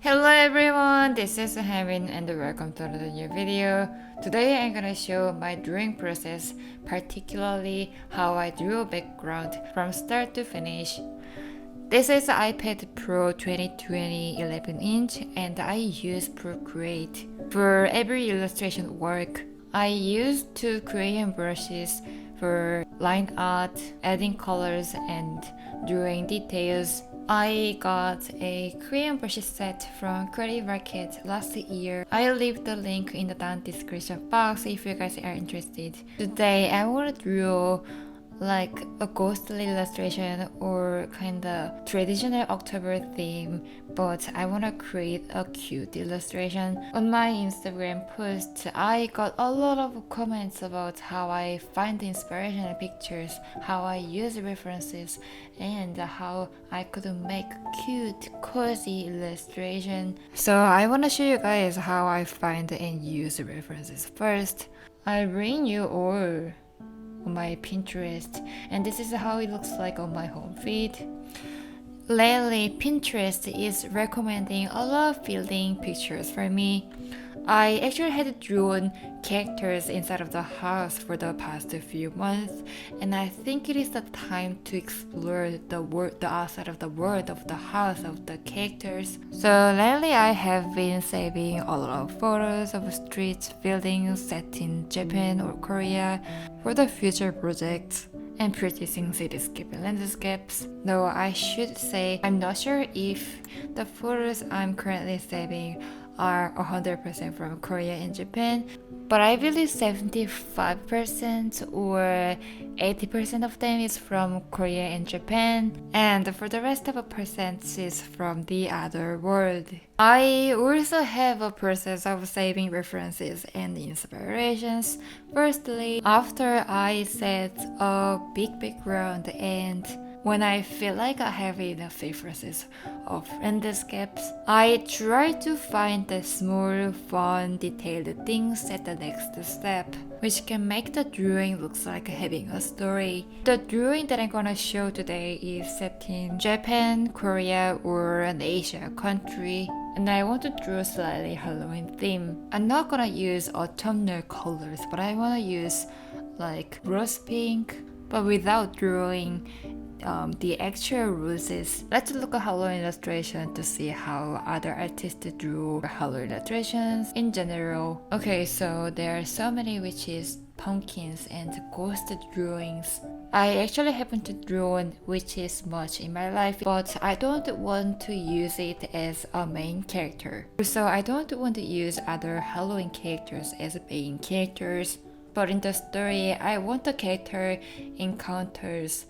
Hello everyone, this is Hamin and welcome to another new video. Today I'm gonna show my drawing process, particularly how I drew a background from start to finish. This is the iPad Pro 2020 11-inch and I use Procreate. For every illustration work, I use two Crayon brushes for line art, adding colors and drawing details. I got a Crayon brush set from Creative Market last year. I'll leave the link in the down description box if you guys are interested. Today I want to draw like a ghostly illustration or kinda traditional October theme, but I wanna create a cute illustration. On my Instagram post, I got a lot of comments about how I find the inspirational pictures, how I use references, and how I could make cute, cozy illustration. So I wanna show you guys how I find and use references. First, I bring you all on my Pinterest, and this is how it looks like on my home feed. Lately, Pinterest is recommending a lot of building pictures for me. I actually had drawn characters inside of the house for the past few months, and I think it is the time to explore the outside of the world of the house of the characters. So lately, I have been saving a lot of photos of streets, buildings set in Japan or Korea for the future projects and producing cityscape and landscapes. Though I should say, I'm not sure if the photos I'm currently saving are 100% from Korea and Japan, but I believe 75% or 80% of them is from Korea and Japan, and for the rest of a percent is from the other world. I also have a process of saving references and inspirations. Firstly, after I set a big background and when I feel like I have enough references of landscapes, I try to find the small, fun, detailed things at the next step, which can make the drawing looks like having a story. The drawing that I'm gonna show today is set in Japan, Korea, or an Asia country, and I want to draw slightly Halloween theme. I'm not gonna use autumnal colors, but I wanna use like rose pink, but without drawing the actual roses. Let's look at Halloween illustration to see how other artists drew Halloween illustrations in general. Okay, so there are so many witches, pumpkins, and ghost drawings. I actually haven't drawn witches much in my life, but I don't want to use it as a main character. So I don't want to use other Halloween characters as main characters, but in the story, I want the character encounters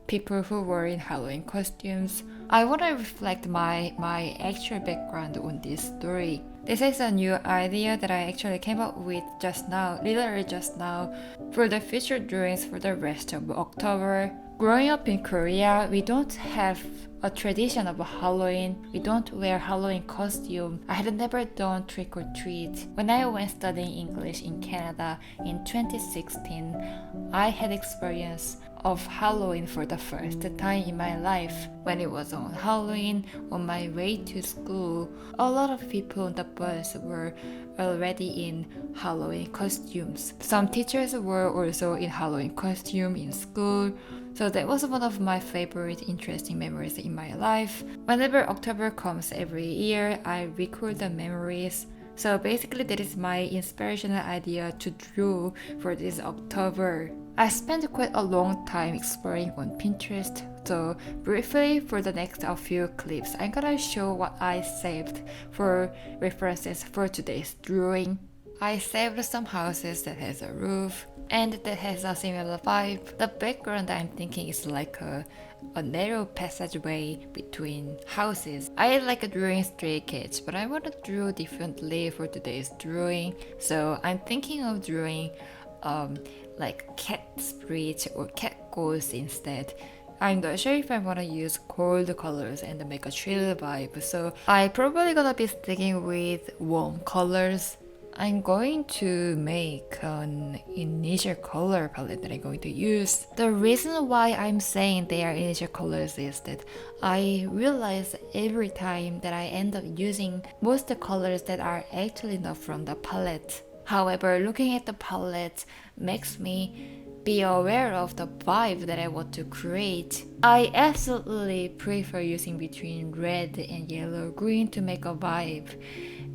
people who were in Halloween costumes. I want to reflect my actual background on this story. This is a new idea that I actually came up with just now, literally just now, for the future drawings for the rest of October. Growing up in Korea, we don't have a tradition of Halloween. We don't wear Halloween costume. I had never done trick or treat. When I went studying English in Canada in 2016, I had experience of Halloween for the first time in my life. When it was on Halloween, on my way to school, a lot of people on the bus were already in Halloween costumes. Some teachers were also in Halloween costume in school. So that was one of my favorite interesting memories in my life. Whenever October comes every year, I record the memories. So basically that is my inspirational idea to draw for this October. I spent quite a long time exploring on Pinterest, so briefly for the next few clips, I'm gonna show what I saved for references for today's drawing. I saved some houses that has a roof and that has a similar vibe. The background I'm thinking is like a narrow passageway between houses. I like drawing stray cats, but I want to draw differently for today's drawing. So I'm thinking of drawing like cat spirits or cat ghosts instead. I'm not sure if I want to use cold colors and make a chill vibe, so I probably gonna be sticking with warm colors. I'm going to make an initial color palette that I'm going to use. The reason why I'm saying they are initial colors is that I realize every time that I end up using most of the colors that are actually not from the palette. However, looking at the palette makes me be aware of the vibe that I want to create. I absolutely prefer using between red and yellow green to make a vibe.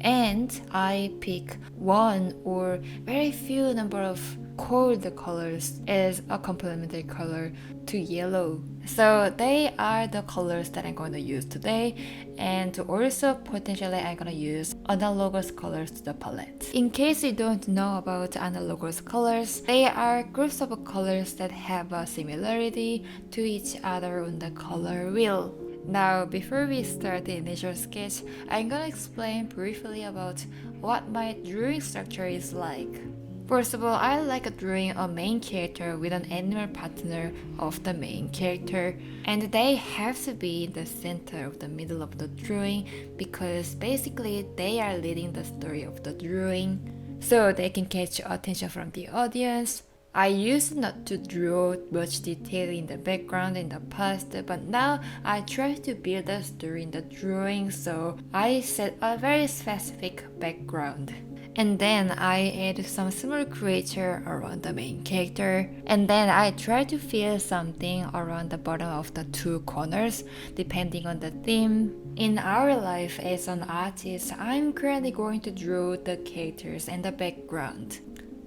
And I pick one or very few number of cold colors as a complementary color to yellow. So they are the colors that I'm going to use today, and also potentially I'm going to use analogous colors to the palette. In case you don't know about analogous colors, they are groups of colors that have a similarity to each other on the color wheel. Now, before we start the initial sketch, I'm gonna explain briefly about what my drawing structure is like. First of all, I like drawing a main character with an animal partner of the main character, and they have to be in the center of the middle of the drawing because basically they are leading the story of the drawing, so they can catch attention from the audience. I used not to draw much detail in the background in the past, but now I try to build a story in the drawing, so I set a very specific background. And then I add some small creature around the main character, and then I try to fill something around the bottom of the two corners depending on the theme. In our life as an artist, I'm currently going to draw the characters and the background.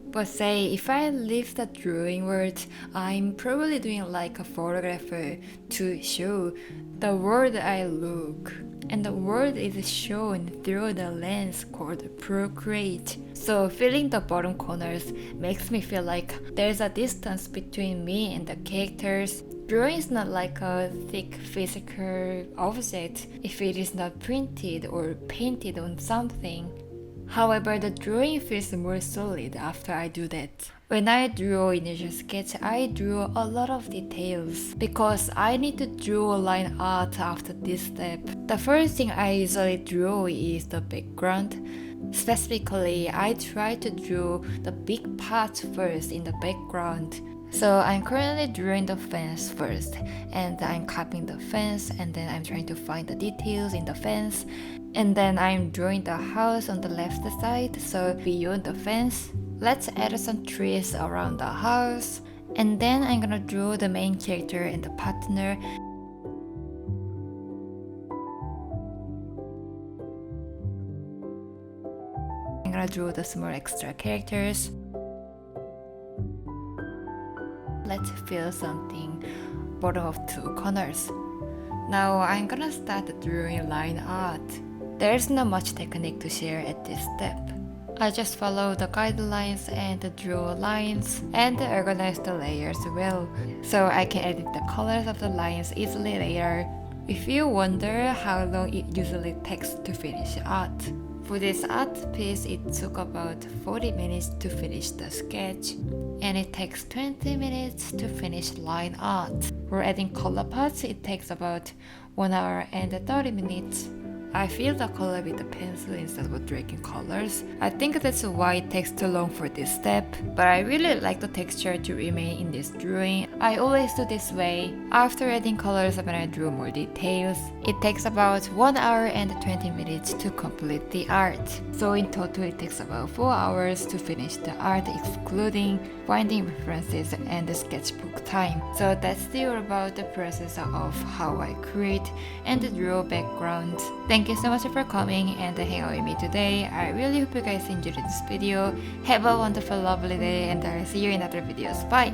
But say if I leave the drawing world, I'm probably doing like a photographer to show the world I look. And the world is shown through the lens called Procreate. So filling the bottom corners makes me feel like there's a distance between me and the characters. Drawing is not like a thick physical object if it is not printed or painted on something. However, the drawing feels more solid after I do that. When I draw initial sketch, I draw a lot of details because I need to draw line art after this step. The first thing I usually draw is the background. Specifically, I try to draw the big parts first in the background. So I'm currently drawing the fence first, and I'm copying the fence, and then I'm trying to find the details in the fence, and then I'm drawing the house on the left side, so beyond the fence. Let's add some trees around the house, and then I'm gonna draw the main character and the partner. I'm gonna draw the small extra characters. Let's fill something bottom of two corners. Now I'm gonna start drawing line art. There's not much technique to share at this step. I just follow the guidelines and draw lines and organize the layers well, so I can edit the colors of the lines easily later. If you wonder how long it usually takes to finish art, for this art piece it took about 40 minutes to finish the sketch, and it takes 20 minutes to finish line art. For adding color parts, it takes about 1 hour and 30 minutes. I fill the color with the pencil instead of dragging colors. I think that's why it takes too long for this step, but I really like the texture to remain in this drawing. I always do this way. After adding colors when I draw more details, it takes about 1 hour and 20 minutes to complete the art. So in total it takes about 4 hours to finish the art, excluding finding references and the sketchbook time. So that's all about the process of how I create and draw backgrounds. Thank you so much for coming and hanging out with me today. I really hope you guys enjoyed this video. Have a wonderful, lovely day, and I'll see you in other videos. Bye!